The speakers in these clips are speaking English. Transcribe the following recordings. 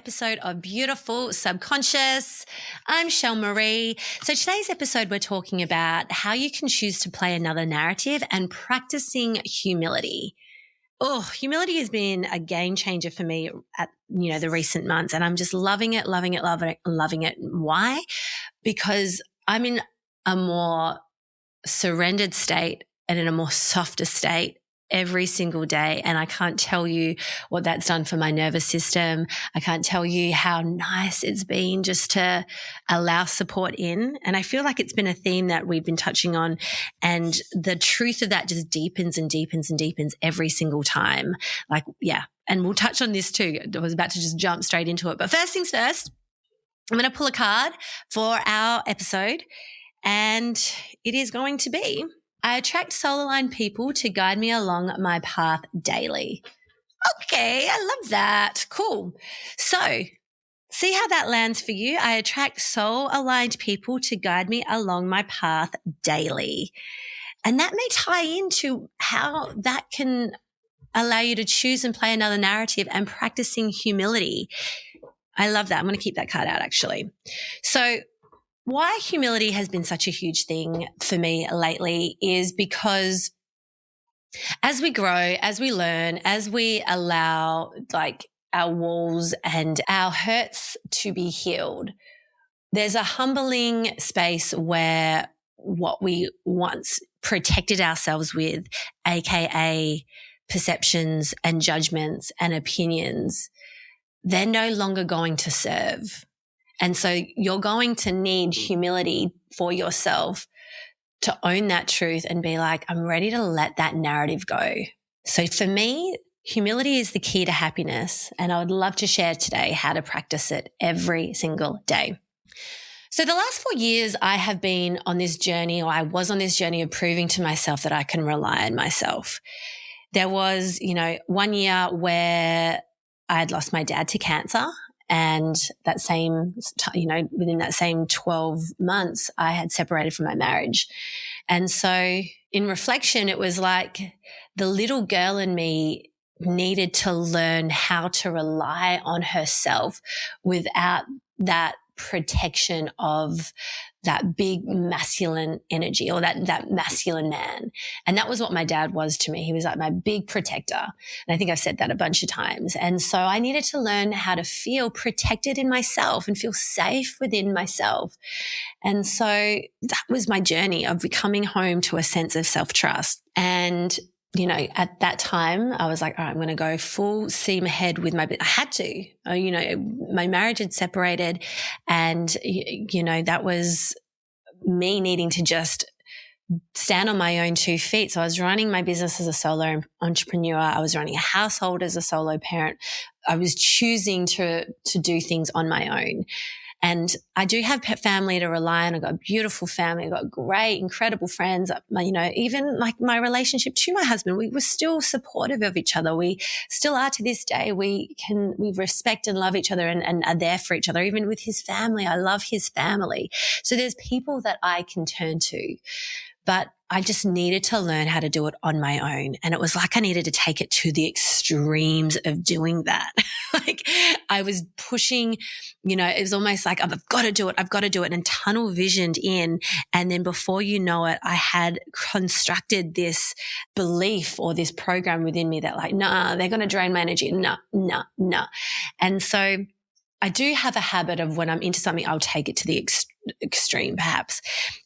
episode of Beautiful Subconscious. I'm Shell Marie. So today's episode, we're talking about how you can choose to play another narrative and practicing humility. Oh, humility has been a game changer for me at, the recent months, and I'm just loving it. Why? Because I'm in a more surrendered state and in a more softer state every single day. And I can't tell you what that's done for my nervous system. I can't tell you how nice it's been just to allow support in. And I feel like it's been a theme that we've been touching on. And the truth of that just deepens and deepens and deepens every single time. And we'll touch on this too. I was about to just jump straight into it. But first things first, I'm going to pull a card for our episode. And it is going to be, I attract soul-aligned people to guide me along my path daily. Okay, I love that. Cool. So see how that lands for you. I attract soul-aligned people to guide me along my path daily. And that may tie into how that can allow you to choose and play another narrative and practicing humility. I love that. I'm going to keep that card out actually. So why humility has been such a huge thing for me lately is because as we grow, as we learn, as we allow our walls and our hurts to be healed, there's a humbling space where what we once protected ourselves with, aka perceptions and judgments and opinions, they're no longer going to serve. And so you're going to need humility for yourself to own that truth and be like, I'm ready to let that narrative go. So for me, humility is the key to happiness. And I would love to share today how to practice it every single day. So the last 4 years I have been on this journey, or I was on this journey of proving to myself that I can rely on myself. There was, 1 year where I had lost my dad to cancer. And that same, within that same 12 months, I had separated from my marriage. And so in reflection, it was like the little girl in me needed to learn how to rely on herself without that protection of that big masculine energy or that masculine man. And that was what my dad was to me. He was like my big protector. And I think I've said that a bunch of times. And so I needed to learn how to feel protected in myself and feel safe within myself. And so that was my journey of coming home to a sense of self-trust. And at that time, I was like, all right, I'm going to go full steam ahead with I had to, my marriage had separated and, that was me needing to just stand on my own 2 feet. So I was running my business as a solo entrepreneur. I was running a household as a solo parent. I was choosing to do things on my own. And I do have family to rely on. I've got a beautiful family. I've got great, incredible friends. Even like my relationship to my husband, we were still supportive of each other. We still are to this day. We respect and love each other and are there for each other. Even with his family, I love his family. So there's people that I can turn to. But I just needed to learn how to do it on my own. And it was like I needed to take it to the extremes of doing that. Like I was pushing, it was almost like I've got to do it and tunnel visioned in. And then before you know it, I had constructed this belief or this program within me that they're going to drain my energy. No. And so I do have a habit of when I'm into something, I'll take it to the extreme perhaps.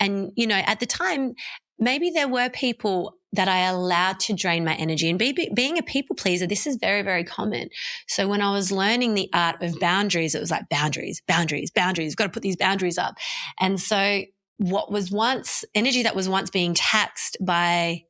And, at the time, maybe there were people that I allowed to drain my energy. And being a people pleaser, this is very, very common. So when I was learning the art of boundaries, it was like boundaries, got to put these boundaries up. And so what was once energy that was once being taxed by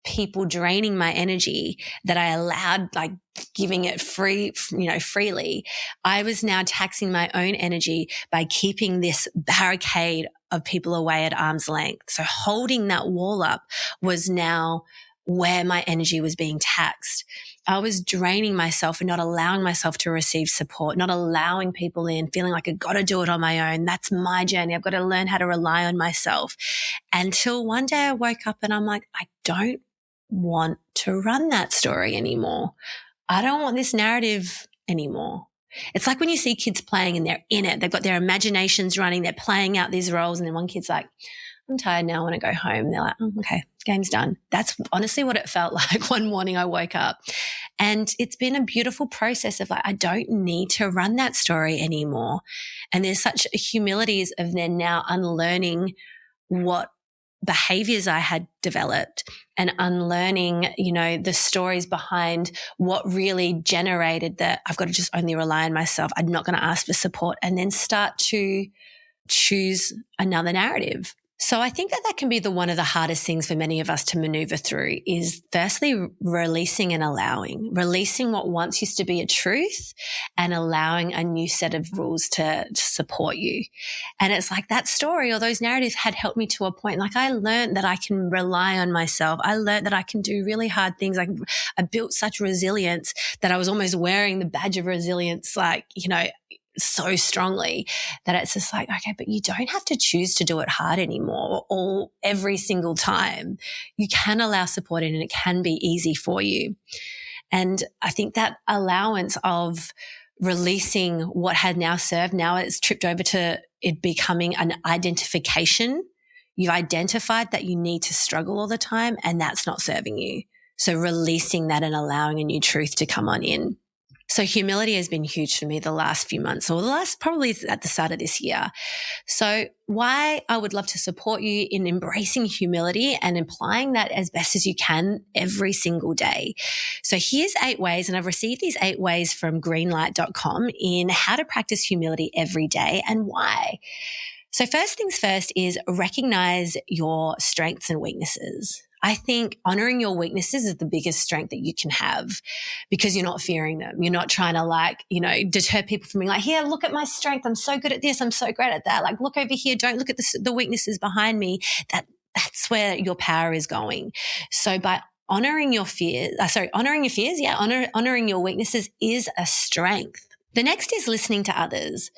people draining my energy that I allowed, giving it freely, I was now taxing my own energy by keeping this barricade of people away at arm's length. So holding that wall up was now where my energy was being taxed. I was draining myself and not allowing myself to receive support, not allowing people in, feeling like I've got to do it on my own. That's my journey. I've got to learn how to rely on myself. Until one day I woke up and I'm like, I don't want to run that story anymore. I don't want this narrative anymore. It's like when you see kids playing and they're in it, they've got their imaginations running, they're playing out these roles, and then one kid's like, I'm tired now, I want to go home. They're like, oh, okay, game's done. That's honestly what it felt like one morning I woke up. And it's been a beautiful process of like, I don't need to run that story anymore. And there's such humilities of then now unlearning what behaviors I had developed and unlearning, the stories behind what really generated that I've got to just only rely on myself. I'm not going to ask for support, and then start to choose another narrative. So I think that can be one of the hardest things for many of us to maneuver through is firstly releasing and allowing, releasing what once used to be a truth and allowing a new set of rules to support you. And it's like that story or those narratives had helped me to a point. Like I learned that I can rely on myself. I learned that I can do really hard things. Like I built such resilience that I was almost wearing the badge of resilience, so strongly that it's just like, okay, but you don't have to choose to do it hard anymore or every single time. You can allow support in and it can be easy for you. And I think that allowance of releasing what had now served, now it's tripped over to it becoming an identification. You've identified that you need to struggle all the time and that's not serving you. So releasing that and allowing a new truth to come on in. So humility has been huge for me the last few months, or the last probably at the start of this year. So why I would love to support you in embracing humility and applying that as best as you can every single day. So here's 8 ways, and I've received these 8 ways from greenlight.com in how to practice humility every day and why. So first things first is recognize your strengths and weaknesses. I think honoring your weaknesses is the biggest strength that you can have because you're not fearing them. You're not trying to deter people from being like, here, look at my strength. I'm so good at this. I'm so great at that. Like, look over here. Don't look at the weaknesses behind me. That's where your power is going. So by honoring your fears, honoring your weaknesses is a strength. The next is listening to others.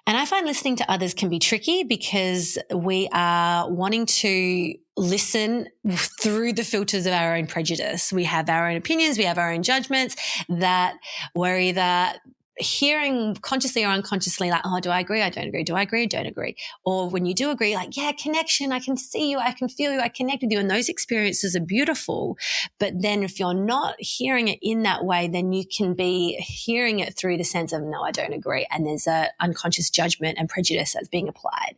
And I find listening to others can be tricky because we are wanting to listen through the filters of our own prejudice. We have our own opinions, we have our own judgments that we're either hearing consciously or unconsciously like, oh, do I agree? I don't agree. Do I agree? I don't agree. Or when you do agree, like, yeah, connection. I can see you. I can feel you. I connect with you. And those experiences are beautiful. But then if you're not hearing it in that way, then you can be hearing it through the sense of, no, I don't agree. And there's a unconscious judgment and prejudice that's being applied.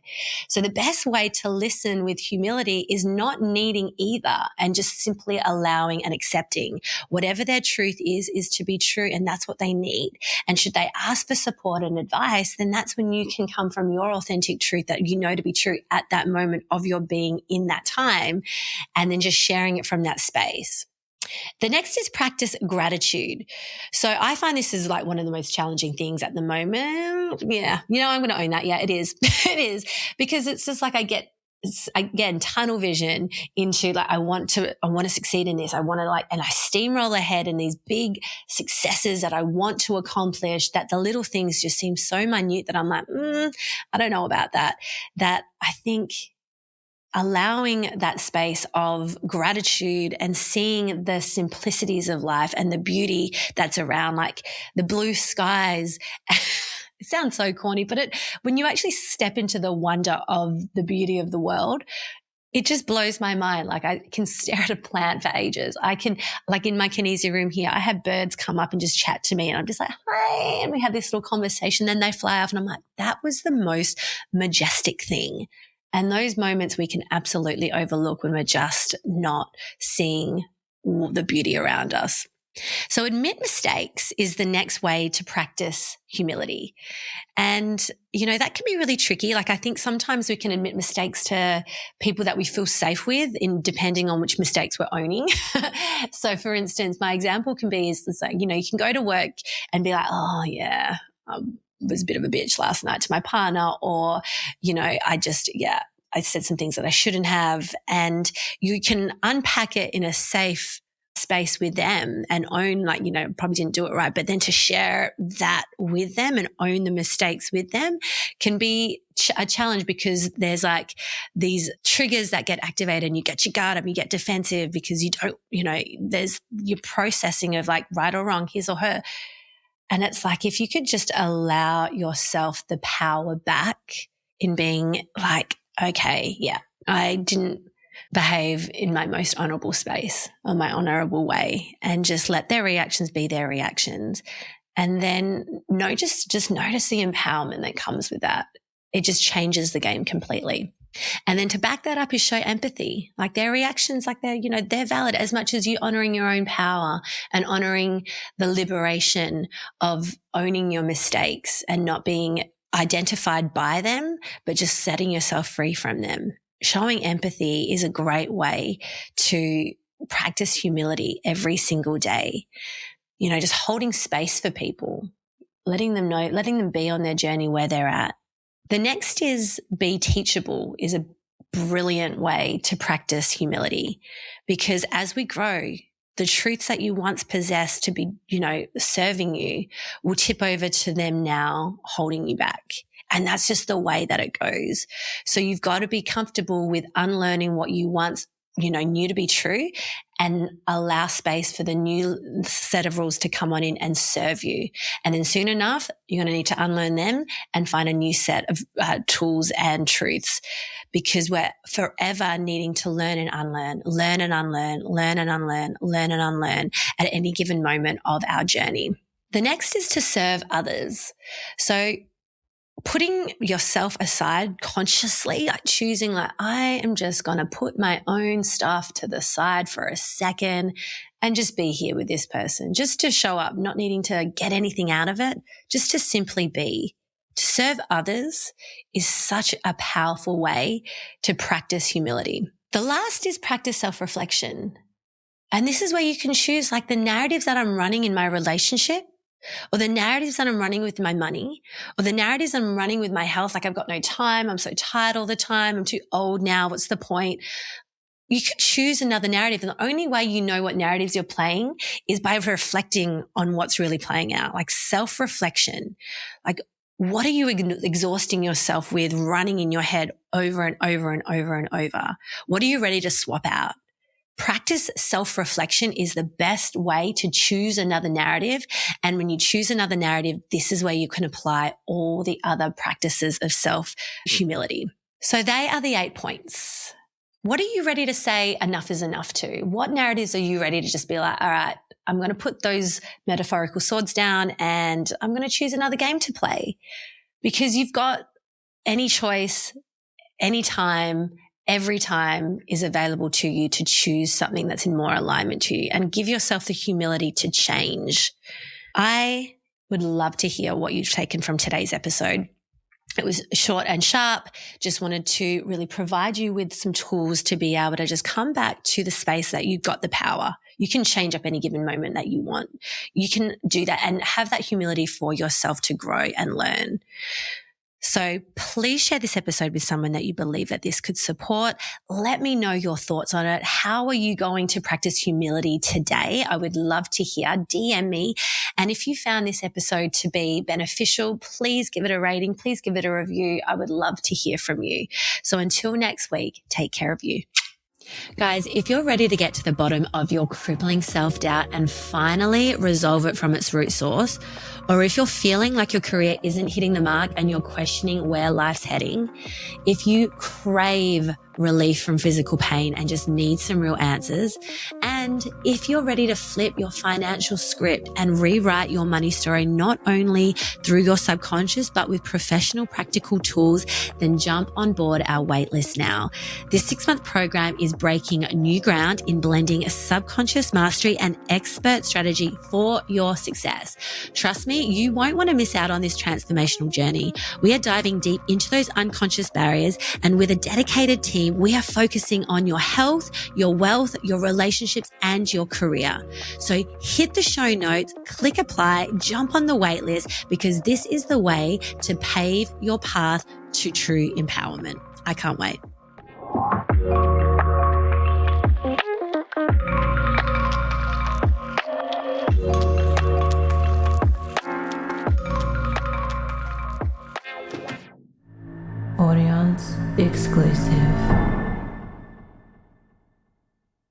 So the best way to listen with humility is not needing either and just simply allowing and accepting whatever their truth is to be true. And that's what they need. And should they ask for support and advice, then that's when you can come from your authentic truth that you know to be true at that moment of your being in that time, and then just sharing it from that space. The next is practice gratitude. So I find this is like one of the most challenging things at the moment. Yeah, I'm going to own that. Yeah, it is. It is, because it's just like I get, again, tunnel vision into like, I want to succeed in this. I want to and I steamroll ahead in these big successes that I want to accomplish, that the little things just seem so minute that I'm like, I don't know about that. That I think allowing that space of gratitude and seeing the simplicities of life and the beauty that's around, like the blue skies. It sounds so corny, but when you actually step into the wonder of the beauty of the world, it just blows my mind. Like I can stare at a plant for ages. I can, like in my kinesia room here, I have birds come up and just chat to me and I'm just like, hi. And we have this little conversation. Then they fly off and I'm like, that was the most majestic thing. And those moments we can absolutely overlook when we're just not seeing the beauty around us. So admit mistakes is the next way to practice humility. And, that can be really tricky. Like I think sometimes we can admit mistakes to people that we feel safe with depending on which mistakes we're owning. So for instance, my example can be is like, you can go to work and be like, oh yeah, was a bit of a bitch last night to my partner, or, I said some things that I shouldn't have. And you can unpack it in a safe space with them and own, probably didn't do it right. But then to share that with them and own the mistakes with them can be a challenge, because there's like these triggers that get activated and you get your guard up, you get defensive because you don't, there's your processing of like right or wrong, his or her. And it's like, if you could just allow yourself the power back in being like, okay, yeah, I didn't behave in my most honorable space or my honorable way, and just let their reactions be their reactions. And then just notice the empowerment that comes with that. It just changes the game completely. And then to back that up is show empathy. Like their reactions, like they're valid as much as you honoring your own power and honoring the liberation of owning your mistakes and not being identified by them, but just setting yourself free from them. Showing empathy is a great way to practice humility every single day. Just holding space for people, letting them be on their journey where they're at. The next is be teachable is a brilliant way to practice humility, because as we grow, the truths that you once possessed to be, serving you will tip over to them now holding you back. And that's just the way that it goes. So you've got to be comfortable with unlearning what you once, knew to be true, and allow space for the new set of rules to come on in and serve you. And then soon enough, you're going to need to unlearn them and find a new set of tools and truths, because we're forever needing to learn and unlearn, learn and unlearn, learn and unlearn, learn and unlearn at any given moment of our journey. The next is to serve others. So putting yourself aside consciously, like choosing like, I am just going to put my own stuff to the side for a second and just be here with this person, just to show up, not needing to get anything out of it, just to simply be. To serve others is such a powerful way to practice humility. The last is practice self-reflection. And this is where you can choose like the narratives that I'm running in my relationship, or the narratives that I'm running with my money, or the narratives I'm running with my health. Like I've got no time. I'm so tired all the time. I'm too old now. What's the point? You can choose another narrative. And the only way you know what narratives you're playing is by reflecting on what's really playing out, like self-reflection. Like, what are you exhausting yourself with running in your head over and over and over and over? What are you ready to swap out? Practice self-reflection is the best way to choose another narrative. And when you choose another narrative, this is where you can apply all the other practices of self-humility. So they are the 8 points. What are you ready to say enough is enough to? What narratives are you ready to just be like, all right, I'm going to put those metaphorical swords down and I'm going to choose another game to play? Because you've got any choice, anytime, every time is available to you to choose something that's in more alignment to you, and give yourself the humility to change. I would love to hear what you've taken from today's episode. It was short and sharp. Just wanted to really provide you with some tools to be able to just come back to the space that you've got the power. You can change up any given moment that you want. You can do that and have that humility for yourself to grow and learn. So please share this episode with someone that you believe that this could support. Let me know your thoughts on it. How are you going to practice humility today? I would love to hear. DM me. And if you found this episode to be beneficial, please give it a rating. Please give it a review. I would love to hear from you. So until next week, take care of you. Guys, if you're ready to get to the bottom of your crippling self-doubt and finally resolve it from its root source, or if you're feeling like your career isn't hitting the mark and you're questioning where life's heading, if you crave relief from physical pain and just need some real answers, and if you're ready to flip your financial script and rewrite your money story, not only through your subconscious, but with professional practical tools, then jump on board our waitlist now. This 6-month program is breaking new ground in blending subconscious mastery and expert strategy for your success. Trust me, you won't want to miss out on this transformational journey. We are diving deep into those unconscious barriers, and with a dedicated team, we are focusing on your health, your wealth, your relationships, and your career. So hit the show notes, click apply, jump on the wait list, because this is the way to pave your path to true empowerment. I can't wait. Audience exclusive.